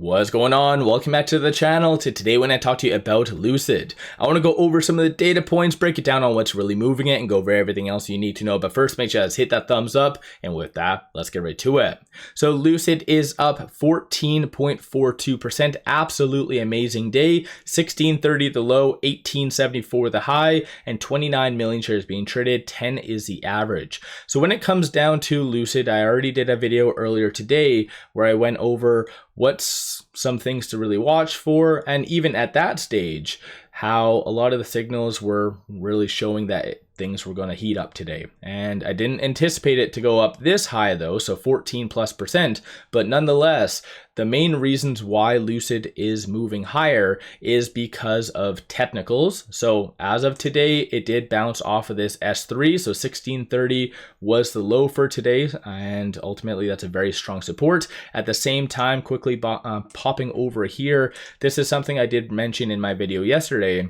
What's going on? Welcome back to the channel. Today when I talk to you about Lucid, I want to go over some of the data points, break it down on what's really moving it, and go over everything else you need to know. But first, make sure to hit that thumbs up. And with that, let's get right to it. So Lucid is up 14.42%. Absolutely amazing day. 1630 the low, 1874 the high, and 29 million shares being traded. 10 is the average. So when it comes down to Lucid, I already did a video earlier today where I went over what's some things to really watch for, and even at that stage, how a lot of the signals were really showing that things were going to heat up today. And I didn't anticipate it to go up this high though, so 14+%, but nonetheless, the main reasons why Lucid is moving higher is because of technicals. So as of today, it did bounce off of this S3, so 1630 was the low for today, and ultimately that's a very strong support. At the same time, quickly popping over here, this is something I did mention in my video yesterday,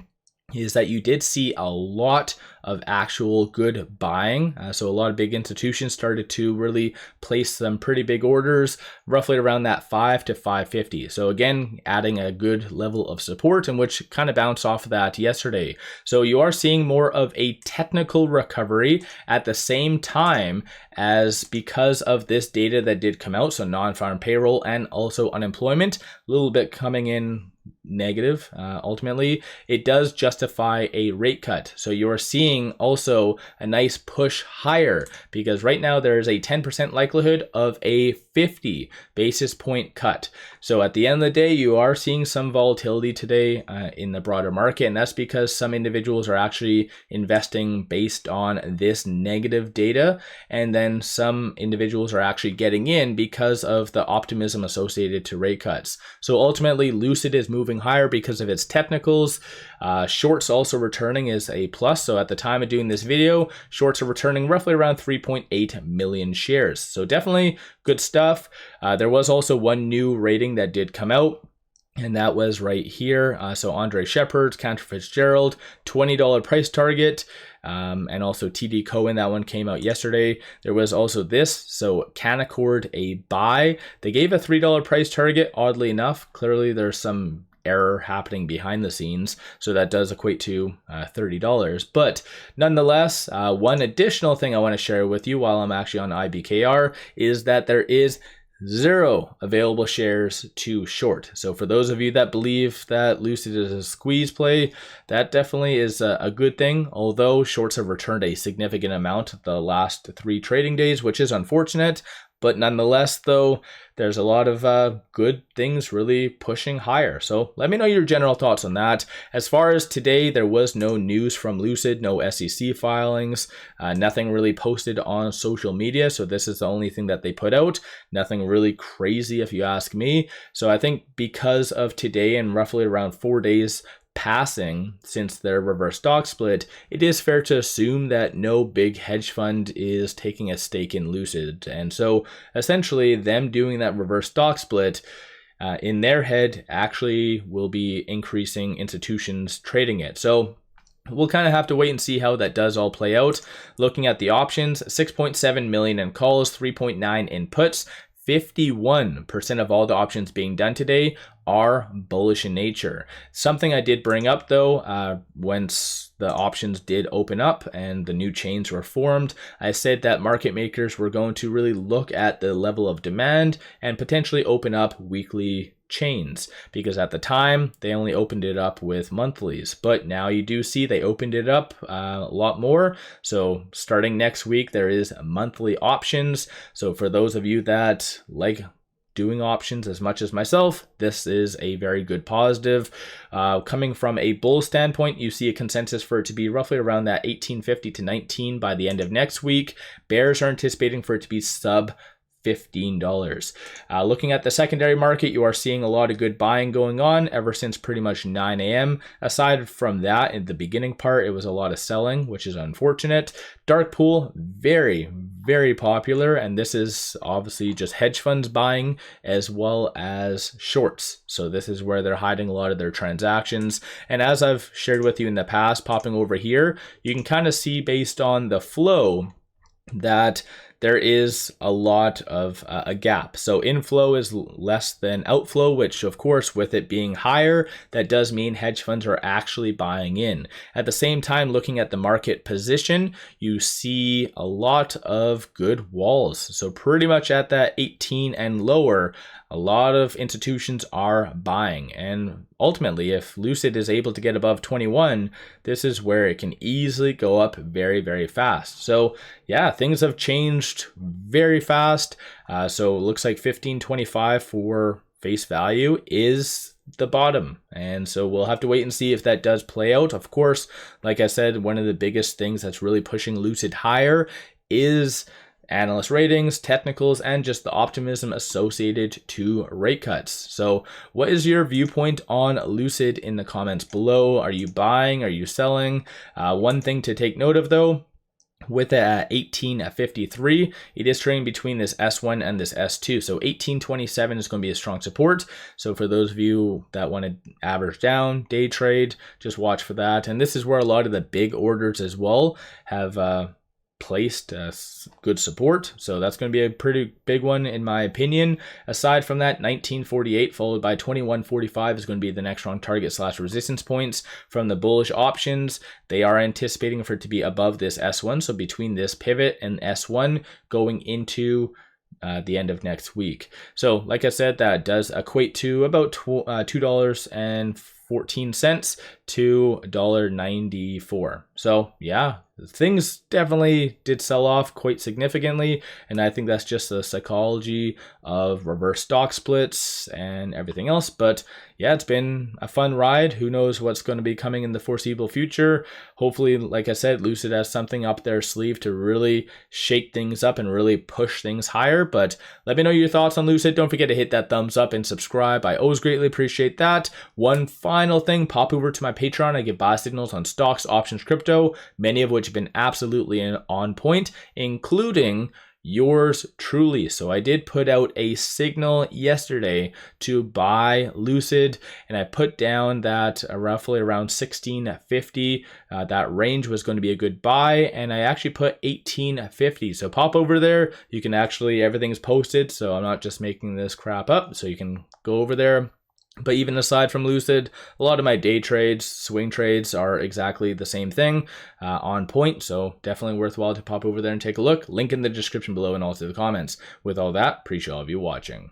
is that you did see a lot of actual good buying. So a lot of big institutions started to really place some pretty big orders, roughly around that 5 to 550. So again, adding a good level of support, and which kind of bounced off of that yesterday. So you are seeing more of a technical recovery at the same time as, because of this data that did come out, so non-farm payroll and also unemployment, a little bit coming in negative. Ultimately, it does justify a rate cut. So you're seeing also a nice push higher, because right now there is a 10% likelihood of a 50 basis point cut. So at the end of the day, you are seeing some volatility today in the broader market, and that's because some individuals are actually investing based on this negative data, and then some individuals are actually getting in because of the optimism associated to rate cuts. So ultimately, Lucid is moving higher because of its technicals. Shorts also returning is a plus. So at the time of doing this video, shorts are returning roughly around 3.8 million shares. So definitely good stuff. There was also one new rating that did come out, and that was right here. So Andre Shepard's, Cantor Fitzgerald, $20 price target. And also TD Cohen, that one came out yesterday. There was also this, so Canaccord, a buy. They gave a $3 price target, oddly enough. Clearly there's some error happening behind the scenes, so that does equate to $30. But nonetheless, one additional thing I want to share with you while I'm actually on IBKR is that there is 0 available shares to short. So for those of you that believe that Lucid is a squeeze play, that definitely is a good thing, although shorts have returned a significant amount the last 3 trading days, which is unfortunate. But nonetheless, though, there's a lot of good things really pushing higher. So let me know your general thoughts on that. As far as today, there was no news from Lucid, no SEC filings, nothing really posted on social media. So this is the only thing that they put out. Nothing really crazy if you ask me. So I think because of today and roughly around 4 days passing since their reverse stock split, it is fair to assume that no big hedge fund is taking a stake in Lucid. And so essentially them doing that reverse stock split in their head actually will be increasing institutions trading it. So we'll kind of have to wait and see how that does all play out. Looking at the options, 6.7 million in calls, 3.9 in puts. 51% of all the options being done today are bullish in nature. Something I did bring up though, once the options did open up and the new chains were formed, I said that market makers were going to really look at the level of demand and potentially open up weekly chains, because at the time they only opened it up with monthlies, but now you do see they opened it up a lot more. So starting next week there is monthly options. So for those of you that like doing options as much as myself, this is a very good positive. Coming from a bull standpoint, you see a consensus for it to be roughly around that 1850 to 19 by the end of next week. Bears are anticipating for it to be sub $15. Looking at the secondary market, you are seeing a lot of good buying going on ever since pretty much 9 a.m. Aside from that, in the beginning part, it was a lot of selling, which is unfortunate. Dark pool, very, very popular, and this is obviously just hedge funds buying as well as shorts. So this is where they're hiding a lot of their transactions. And as I've shared with you in the past, popping over here, you can kind of see based on the flow that there is a lot of a gap. So inflow is less than outflow, which of course, with it being higher, that does mean hedge funds are actually buying in. At the same time, looking at the market position, you see a lot of good walls. So pretty much at that 18 and lower, a lot of institutions are buying. And ultimately, if Lucid is able to get above 21, this is where it can easily go up very, very fast. So yeah, things have changed very fast. So it looks like 15.25 for face value is the bottom. And so we'll have to wait and see if that does play out. Of course, like I said, one of the biggest things that's really pushing Lucid higher is analyst ratings, technicals, and just the optimism associated to rate cuts. So what is your viewpoint on Lucid in the comments below? Are you buying? Are you selling? One thing to take note of though, with it at 18.53, it is trading between this S1 and this S2. So 18.27 is going to be a strong support. So for those of you that want to average down, day trade, just watch for that. And this is where a lot of the big orders as well have placed good support. So that's going to be a pretty big one in my opinion. Aside from that, 19.48 followed by 21.45 is going to be the next strong target / resistance points from the bullish options. They are anticipating for it to be above this S1. So between this pivot and S1 going into the end of next week. So like I said, that does equate to about $2.14 to $1.94. So yeah, things definitely did sell off quite significantly, and I think that's just the psychology of reverse stock splits and everything else. But yeah, it's been a fun ride. Who knows what's going to be coming in the foreseeable future. Hopefully, like I said, Lucid has something up their sleeve to really shake things up and really push things higher. But let me know your thoughts on Lucid. Don't forget to hit that thumbs up and subscribe. I always greatly appreciate that. One final thing, pop over to my Patreon. I give buy signals on stocks, options, crypto, many of which have been absolutely on point, including yours truly. So I did put out a signal yesterday to buy Lucid, and I put down that roughly around 16.50, that range was going to be a good buy, and I actually put 18.50. So pop over there. You can actually, everything's posted, so I'm not just making this crap up, so you can go over there. But even aside from Lucid, a lot of my day trades, swing trades are exactly the same thing, on point. So definitely worthwhile to pop over there and take a look. Link in the description below and also the comments. With all that, appreciate all of you watching.